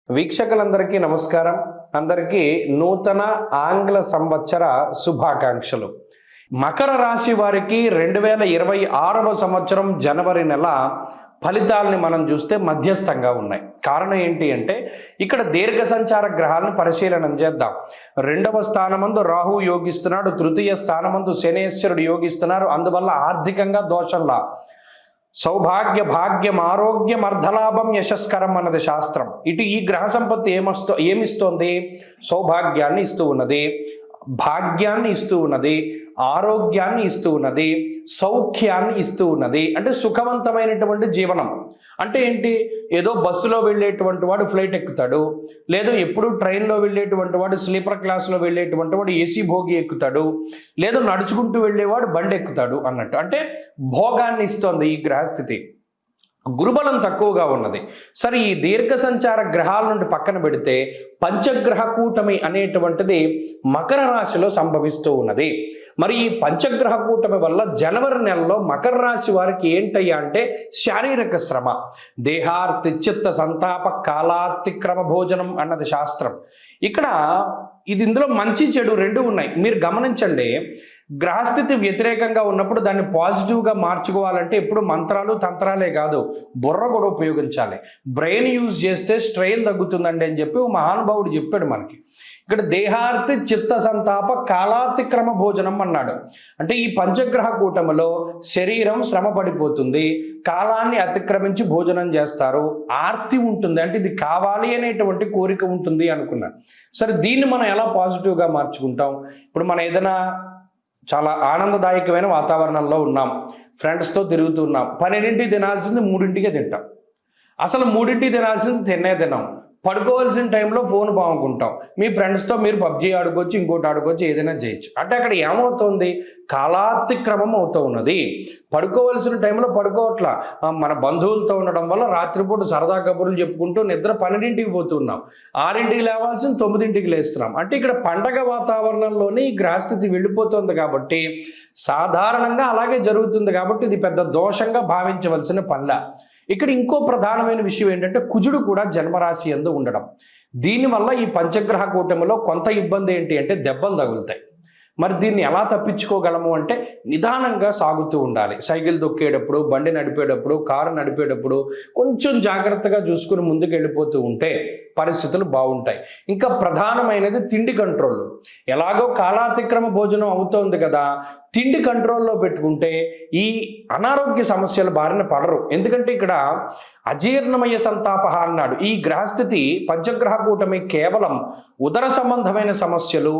వీక్షకులందరికీ నమస్కారం. అందరికీ నూతన ఆంగ్ల సంవత్సర శుభాకాంక్షలు. మకర రాశి వారికి 2026వ సంవత్సరం జనవరి నెల ఫలితాలని మనం చూస్తే మధ్యస్థంగా ఉన్నాయి. కారణం ఏంటి అంటే ఇక్కడ దీర్ఘ సంచార గ్రహాలను పరిశీలన చేద్దాం. 2వ స్థానమందు రాహు యోగిస్తున్నాడు, తృతీయ స్థానమందు శనేశ్వరుడు యోగిస్తున్నారు. అందువల్ల ఆర్థికంగా దోషంలా సౌభాగ్య భాగ్యం ఆరోగ్యం అర్ధలాభం యశస్కరం అన్నది శాస్త్రం. ఇటు ఈ గ్రహ సంపత్తి ఏమిస్తోంది? సౌభాగ్యాన్ని ఇస్తూ ఉన్నది, భాగ్యాన్ని ఇస్తూ ఉన్నది, ఆరోగ్యాన్ని ఇస్తూ ఉన్నది, సౌఖ్యాన్ని ఇస్తూ ఉన్నది. అంటే సుఖవంతమైనటువంటి జీవనం. అంటే ఏంటి? ఏదో బస్సులో వెళ్ళేటువంటి వాడు ఫ్లైట్ ఎక్కుతాడు, లేదు ఎప్పుడు ట్రైన్లో వెళ్ళేటువంటి వాడు స్లీపర్ క్లాస్లో వెళ్ళేటువంటి వాడు ఏసీ భోగి ఎక్కుతాడు, లేదు నడుచుకుంటూ వెళ్ళేవాడు బండి ఎక్కుతాడు అన్నట్టు. అంటే భోగాన్ని ఇస్తోంది ఈ గ్రహస్థితి. గురుబలం తక్కువగా ఉన్నది. సరే, ఈ దీర్ఘ సంచార గ్రహాల నుండి పక్కన పెడితే పంచగ్రహ కూటమి అనేటువంటిది మకర రాశిలో సంభవిస్తూ ఉన్నది. మరి ఈ పంచగ్రహ కూటమి వల్ల జనవరి నెలలో మకర రాశి వారికి ఏంటయ్యా అంటే శారీరక శ్రమ, దేహార్తి చిత్త సంతాప కాలాతిక్రమ భోజనం అన్నది శాస్త్రం. ఇక్కడ ఇందులో మంచి చెడు రెండు ఉన్నాయి. మీరు గమనించండి, గ్రహస్థితి వ్యతిరేకంగా ఉన్నప్పుడు దాన్ని పాజిటివ్గా మార్చుకోవాలంటే ఎప్పుడు మంత్రాలు తంత్రాలే కాదు, బుర్ర కూడా ఉపయోగించాలి. బ్రెయిన్ యూజ్ చేస్తే స్ట్రెయిన్ తగ్గుతుందండి అని చెప్పి ఓ మహానుభావుడు చెప్పాడు మనకి. ఇక్కడ దేహార్తి చిత్త సంతాప కాలాతిక్రమ భోజనం అన్నాడు. అంటే ఈ పంచగ్రహ కూటమిలో శరీరం శ్రమ పడిపోతుంది, కాలాన్ని అతిక్రమించి భోజనం చేస్తారు, ఆర్తి ఉంటుంది, అంటే ఇది కావాలి అనేటువంటి కోరిక ఉంటుంది అనుకున్నాను. సరే, దీన్ని మనం ఎలా పాజిటివ్గా మార్చుకుంటాం? ఇప్పుడు మనం ఏదైనా చాలా ఆనందదాయకమైన వాతావరణంలో ఉన్నాం, ఫ్రెండ్స్తో తిరుగుతున్నాం, 12ంటికి తినాల్సింది 3ంటికే తింటాం. అసలు 3ంటికి తినాల్సింది తినాం. పడుకోవాల్సిన టైంలో ఫోన్ బాగుంటాం. మీ ఫ్రెండ్స్తో మీరు పబ్జీ ఆడుకోవచ్చు, ఇంకోటి ఆడుకోవచ్చు, ఏదైనా చేయొచ్చు. అంటే అక్కడ ఏమవుతుంది? కాలాతిక్రమం అవుతూ ఉన్నది. పడుకోవాల్సిన టైంలో పడుకోవట్లా, మన బంధువులతో ఉండడం వల్ల రాత్రిపూట సరదా కబుర్లు చెప్పుకుంటూ నిద్ర 12ంటికి పోతున్నాం, 6ంటికి లేవాల్సిన 9ంటికి లేస్తున్నాం. అంటే ఇక్కడ పండగ వాతావరణంలోనే ఈ గ్రహస్థితి వెళ్ళిపోతుంది కాబట్టి సాధారణంగా అలాగే జరుగుతుంది. కాబట్టి ఇది పెద్ద దోషంగా భావించవలసిన పనిలా. ఇక్కడ ఇంకో ప్రధానమైన విషయం ఏంటంటే కుజుడు కూడా జన్మరాశి యందు ఉండడం. దీనివల్ల ఈ పంచగ్రహ కూటమిలో కొంత ఇబ్బంది ఏంటి అంటే దెబ్బలు తగులుతాయి. మరి దీన్ని ఎలా తప్పించుకోగలము అంటే నిదానంగా సాగుతూ ఉండాలి. సైకిల్ తొక్కేటప్పుడు, బండి నడిపేటప్పుడు, కారు నడిపేటప్పుడు కొంచెం జాగ్రత్తగా చూసుకుని ముందుకు వెళ్ళిపోతూ ఉంటే పరిస్థితులు బాగుంటాయి. ఇంకా ప్రధానమైనది తిండి కంట్రోల్. ఎలాగో కాలాతిక్రమ భోజనం అవుతోంది కదా, తిండి కంట్రోల్లో పెట్టుకుంటే ఈ అనారోగ్య సమస్యల బారిన పడరు. ఎందుకంటే ఇక్కడ అజీర్ణమయ సంతాప అన్నాడు. ఈ గ్రహస్థితి పంచగ్రహ కూటమి కేవలం ఉదర సంబంధమైన సమస్యలు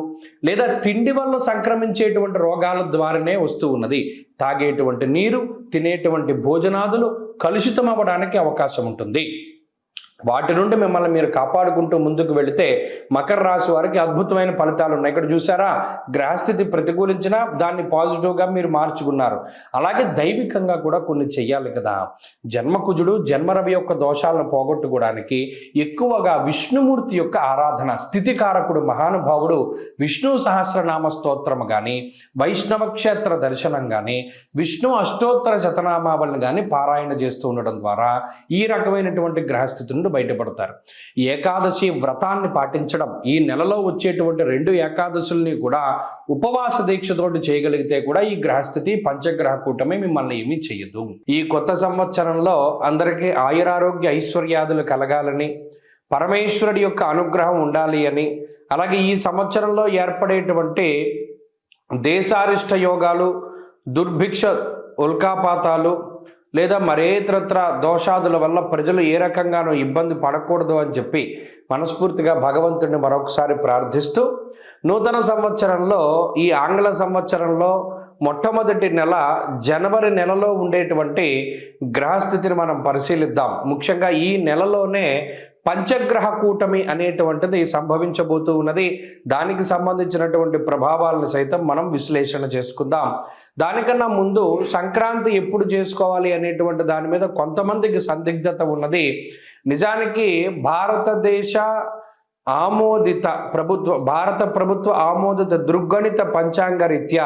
లేదా తిండి వల్ల సంక్రమించేటువంటి రోగాల ద్వారానే వస్తూ ఉన్నది. తాగేటువంటి నీరు, తినేటువంటి భోజనాదులు కలుషితం అవ్వడానికి అవకాశం ఉంటుంది. వాటి నుండి మిమ్మల్ని మీరు కాపాడుకుంటూ ముందుకు వెళితే మకర రాశి వారికి అద్భుతమైన ఫలితాలు ఉన్నాయి. ఇక్కడ చూసారా, గ్రహస్థితి ప్రతికూలించినా దాన్ని పాజిటివ్గా మీరు మార్చుకున్నారు. అలాగే దైవికంగా కూడా కొన్ని చెయ్యాలి కదా. జన్మకుజుడు జన్మరవి యొక్క దోషాలను పోగొట్టుకోవడానికి ఎక్కువగా విష్ణుమూర్తి యొక్క ఆరాధన, స్థితికారకుడు మహానుభావుడు విష్ణు సహస్రనామ స్తోత్రం కానీ, వైష్ణవ క్షేత్ర దర్శనం కానీ, విష్ణు అష్టోత్తర శతనామావళిని కానీ పారాయణ చేస్తూ ఉండడం ద్వారా ఈ రకమైనటువంటి గ్రహస్థితి నుండి బయటపడతారు. ఏకాదశి వ్రతాన్ని పాటించడం, ఈ నెలలో వచ్చేటువంటి 2 ఏకాదశుల్ని కూడా ఉపవాస దీక్షతోటి చేయగలిగితే కూడా ఈ గ్రహస్థితి పంచగ్రహ కూటమి మిమ్మల్ని ఏమీ చేయదు. ఈ కొత్త సంవత్సరంలో అందరికీ ఆయురారోగ్య ఐశ్వర్యాదులు కలగాలని, పరమేశ్వరుడి యొక్క అనుగ్రహం ఉండాలి అని, అలాగే ఈ సంవత్సరంలో ఏర్పడేటువంటి దేశారిష్ట యోగాలు, దుర్భిక్ష ఉల్కాపాతాలు లేదా మరేతరత్ర దోషాదుల వల్ల ప్రజలు ఏ రకంగానూ ఇబ్బంది పడకూడదు అని చెప్పి మనస్ఫూర్తిగా భగవంతుడిని మరొకసారి ప్రార్థిస్తూ నూతన సంవత్సరంలో, ఈ ఆంగ్ల సంవత్సరంలో మొట్టమొదటి నెల జనవరి నెలలో ఉండేటువంటి గ్రహస్థితిని మనం పరిశీలిద్దాం. ముఖ్యంగా ఈ నెలలోనే పంచగ్రహ కూటమి అనేటువంటిది సంభవించబోతూ ఉన్నది. దానికి సంబంధించినటువంటి ప్రభావాలను సైతం మనం విశ్లేషణ చేసుకుందాం. దానికన్నా ముందు సంక్రాంతి ఎప్పుడు చేసుకోవాలి అనేటువంటి దాని మీద కొంతమందికి సందిగ్ధత ఉన్నది. నిజానికి భారతదేశ ఆమోదిత భారత ప్రభుత్వ ఆమోదిత దృగ్గణిత పంచాంగ రీత్యా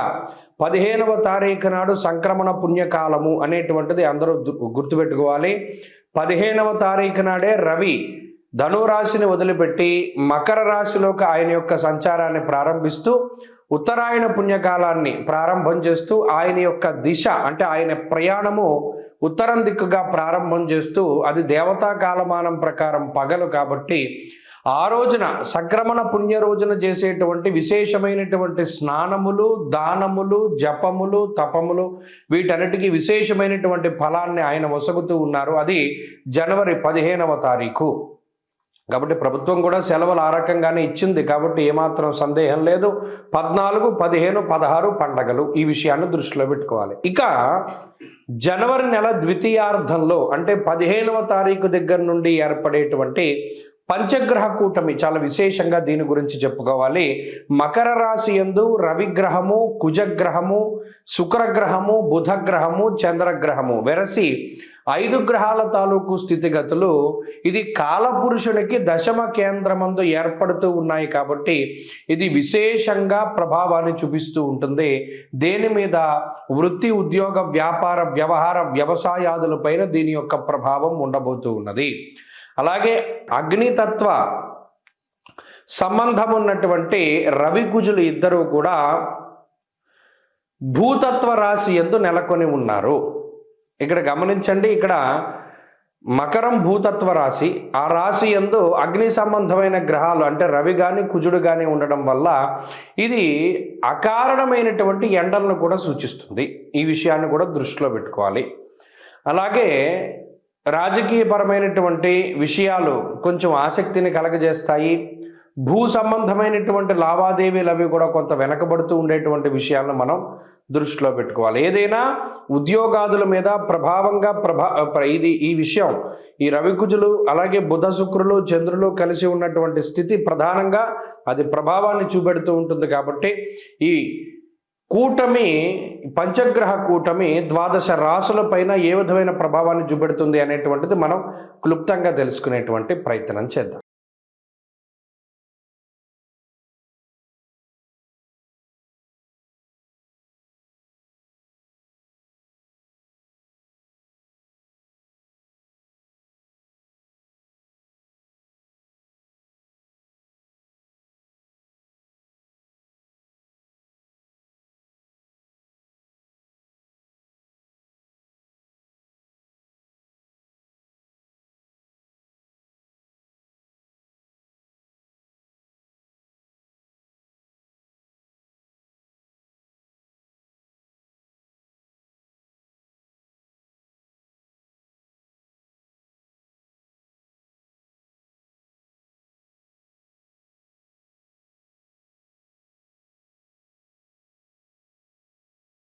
15వ తారీఖు నాడు సంక్రమణ పుణ్యకాలము అనేటువంటిది అందరూ గుర్తుపెట్టుకోవాలి. 15వ తారీఖు నాడే రవి ధనురాశిని వదిలిపెట్టి మకర రాశిలోకి ఆయన యొక్క సంచారాన్ని ప్రారంభిస్తూ ఉత్తరాయణ పుణ్యకాలాన్ని ప్రారంభం చేస్తూ ఆయన యొక్క దిశ అంటే ఆయన ప్రయాణము ఉత్తరం దిక్కుగా ప్రారంభం చేస్తూ అది దేవతా కాలమానం ప్రకారం పగలు కాబట్టి ఆ రోజున సంక్రమణ పుణ్య రోజున చేసేటువంటి విశేషమైనటువంటి స్నానములు, దానములు, జపములు, తపములు వీటన్నిటికీ విశేషమైనటువంటి ఫలాన్ని ఆయన వసగుతూ ఉన్నారు. అది జనవరి 15వ తారీఖు. కాబట్టి ప్రభుత్వం కూడా సెలవులు ఆ రకంగానే ఇచ్చింది కాబట్టి ఏమాత్రం సందేహం లేదు. 14, 15, 16 పండగలు, ఈ విషయాన్ని దృష్టిలో పెట్టుకోవాలి. ఇక జనవరి నెల ద్వితీయార్థంలో అంటే 15వ తారీఖు దగ్గర నుండి ఏర్పడేటువంటి పంచగ్రహ కూటమి చాలా విశేషంగా దీని గురించి చెప్పుకోవాలి. మకర రాశి యందు రవిగ్రహము, కుజగ్రహము, శుక్రగ్రహము, బుధగ్రహము, చంద్రగ్రహము వెరసి 5 గ్రహాల తాలూకు స్థితిగతులు ఇది కాలపురుషునికి దశమ కేంద్రమందు ఏర్పడుతూ ఉన్నాయి కాబట్టి ఇది విశేషంగా ప్రభావాన్ని చూపిస్తూ ఉంటుంది. దేని మీద? వృత్తి, ఉద్యోగ, వ్యాపార, వ్యవహార, వ్యవసాయాదులపైన దీని యొక్క ప్రభావం ఉండబోతూ ఉన్నది. అలాగే అగ్నితత్వ సంబంధం ఉన్నటువంటి రవి కుజులు ఇద్దరూ కూడా భూతత్వ రాశి యందు నెలకొని ఉన్నారు. ఇక్కడ గమనించండి, ఇక్కడ మకరం భూతత్వ రాశి, ఆ రాశి యందు అగ్ని సంబంధమైన గ్రహాలు అంటే రవి కానీ కుజుడు కానీ ఉండడం వల్ల ఇది అకారణమైనటువంటి ఎండలను కూడా సూచిస్తుంది. ఈ విషయాన్ని కూడా దృష్టిలో పెట్టుకోవాలి. అలాగే రాజకీయపరమైనటువంటి విషయాలు కొంచెం ఆసక్తిని కలగజేస్తాయి. భూ సంబంధమైనటువంటి లావాదేవీలు అవి కూడా కొంత వెనకబడుతూ ఉండేటువంటి విషయాలను మనం దృష్టిలో పెట్టుకోవాలి. ఏదైనా ఉద్యోగాదుల మీద ప్రభావంగా ఈ విషయం ఈ రవికుజులు అలాగే బుధ, శుక్రులు, చంద్రులు కలిసి ఉన్నటువంటి స్థితి ప్రధానంగా అది ప్రభావాన్ని చూపెడుతూ ఉంటుంది. కాబట్టి ఈ కూటమి, పంచగ్రహ కూటమి 12 రాశుల పైన ఏ విధమైన ప్రభావాన్ని చూపెడుతుంది అనేటువంటిది మనం క్లుప్తంగా తెలుసుకునేటువంటి ప్రయత్నం చేద్దాం.